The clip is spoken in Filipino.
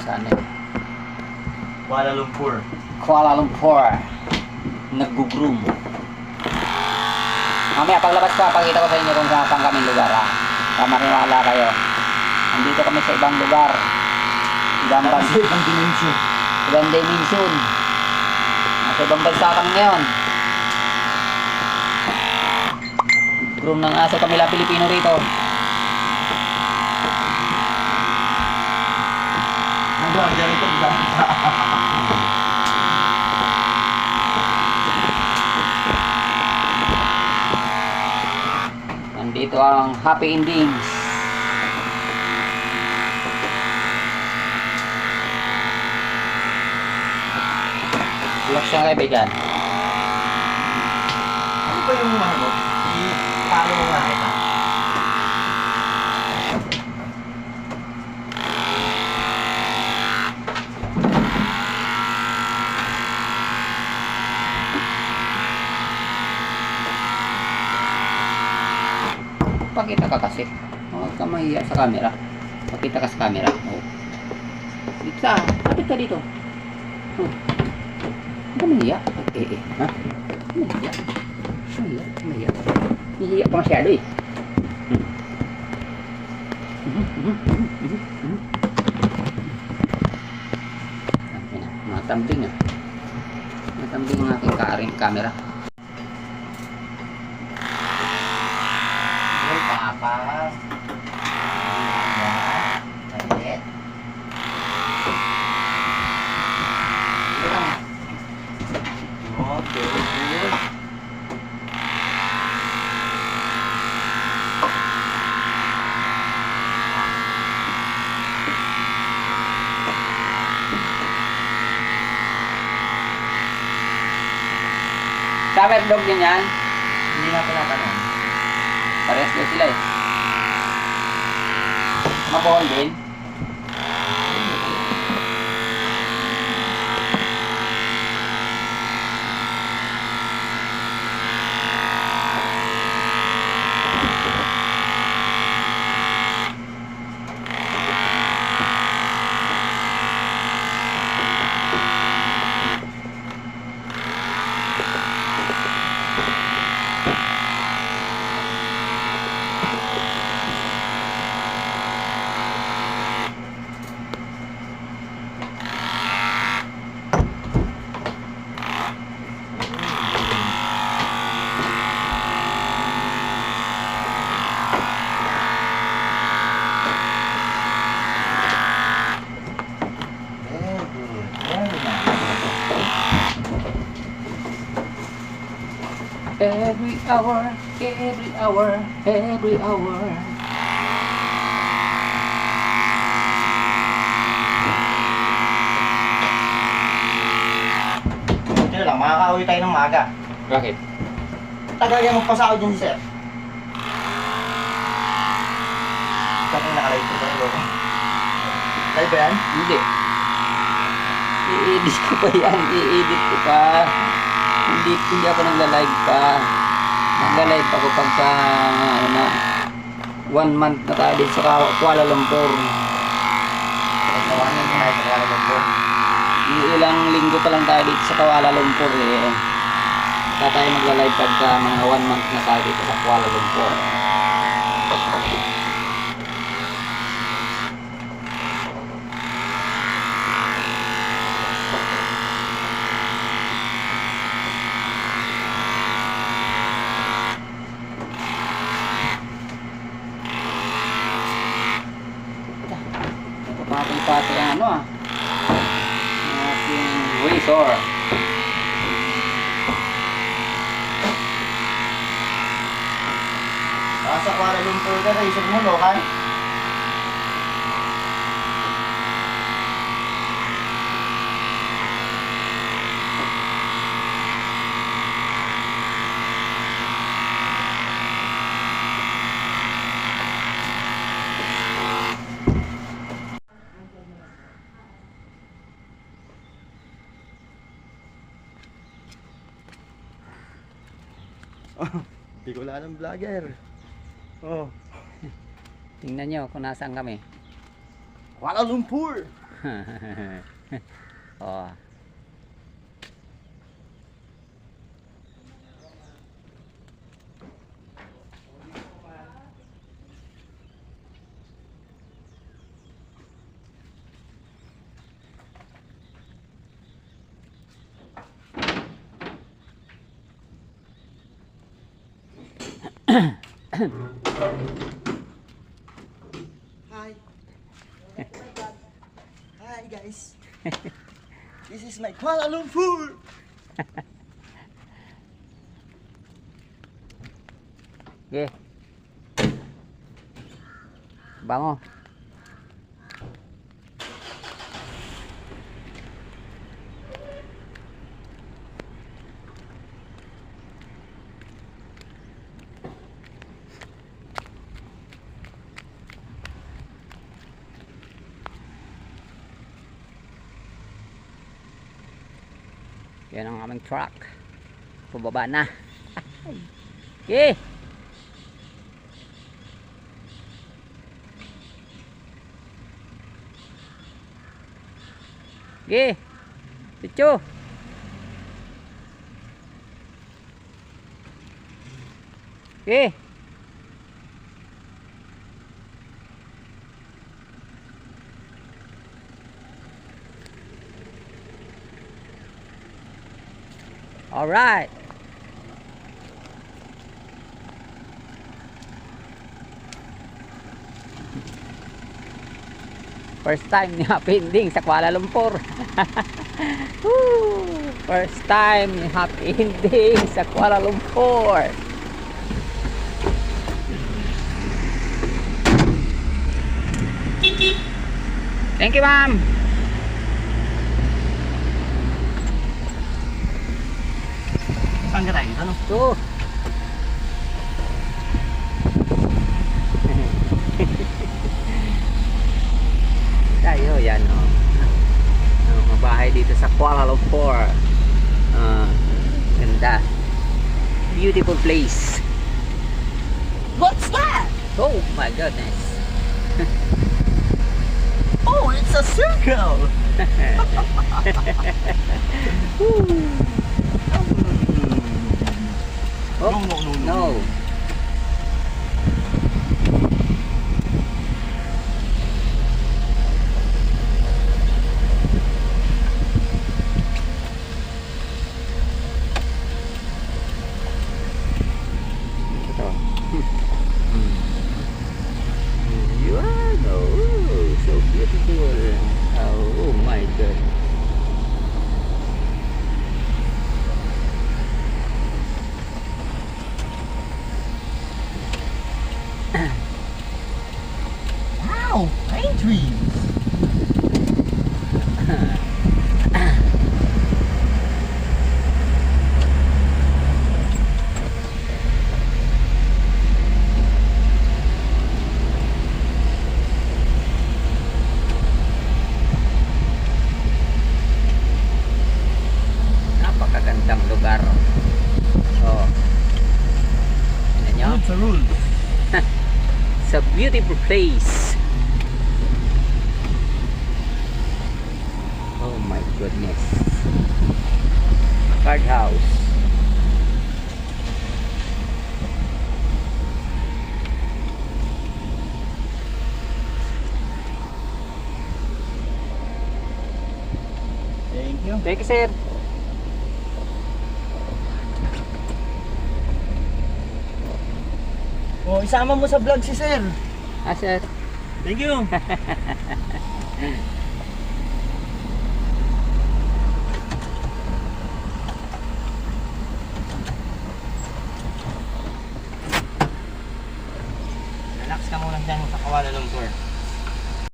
sa ano eh. Kuala Lumpur. Kuala Lumpur. Nag-groom. Mamaya paglabas ko, pakita ko sa inyo kung saan kami lugar ha. Maniwala kayo. Nandito kami sa ibang lugar. Ibang dimension. Ibang dimension. Nasa ibang bansa kami ngayon. Groom ng aso kami la Pilipino rito. Ang dyan ito. Nandito ang happy endings. Relax lang kaibigan. Ano ba yung ano? Paano mo nga ito? Pakita ka kasi. Huwag ka mahiya sa camera. Pakita ka sa camera. Oh. Dito sa. Kapit ka dito. Oh. Huwag ka mahiya. Ha? Mahiya. Mahiya. Mahiya. Mahiya pa masyado eh. Matambling ah. Matambling ang aking camera. Papa. Mainit. Okay, good. Summer dog din yan. Hindi na tinatanong. Parehas daw sila eh. Mabuhol din. Every hour, every hour, every hour. Buti na lang, makakauwi tayo ng maga. Bakit? Tagal yan magpasahod dyan si Sir. Saan yung nakalive ko ba yun? Live ba yan? Hindi. I-edit ko pa yan. I-edit ko pa. Hindi ako nagla-live pa. Nagla-live ako pagka ano na 1 month na tayo dito sa Kuala Lumpur. Tawanan mo tayo sa Kuala Lumpur. Ilang linggo pa lang tayo dito sa Kuala Lumpur eh. Kaya tayo magla-live pagka mga 1 month na tayo dito sa Kuala Lumpur. Pati ang ano ah. Ating razor. Sa Kuala Lumpur ka, razor mo, lokal? Hindi ko lang ng vlogger. Oh. Tingnan nyo kung nasaan kami. Kuala Lumpur! Oh. Hi. Hi guys. This is my Kuala Lumpur. Okay. Bango. Yan ang aming truck. Pababa na. Okay. Okay. Dicho. Okay. All right. First time ni Happy Ending sa Kuala Lumpur. Woo! First time ni Happy Ending sa Kuala Lumpur. Thank you, ma'am. Saan ka tayo dito, no? Ito. Tayo, yan o. Mabahay dito sa Kuala Lumpur. Ganda. Beautiful place. What's that? Oh my goodness. Oh, it's a circle. Oh, no. Ito. Yun. Oh, so beautiful. Oh my god. Wow, pine trees. Napakagandang lugar. Oh. Tingnan nyo. Rules are rules. It's a beautiful place. Oh my goodness. Card house. Thank you. Thank you, sir. Oh, isama mo sa vlog si Sir. Ah, sir. Thank you. Relax ka muna dyan sa Kuala Lumpur.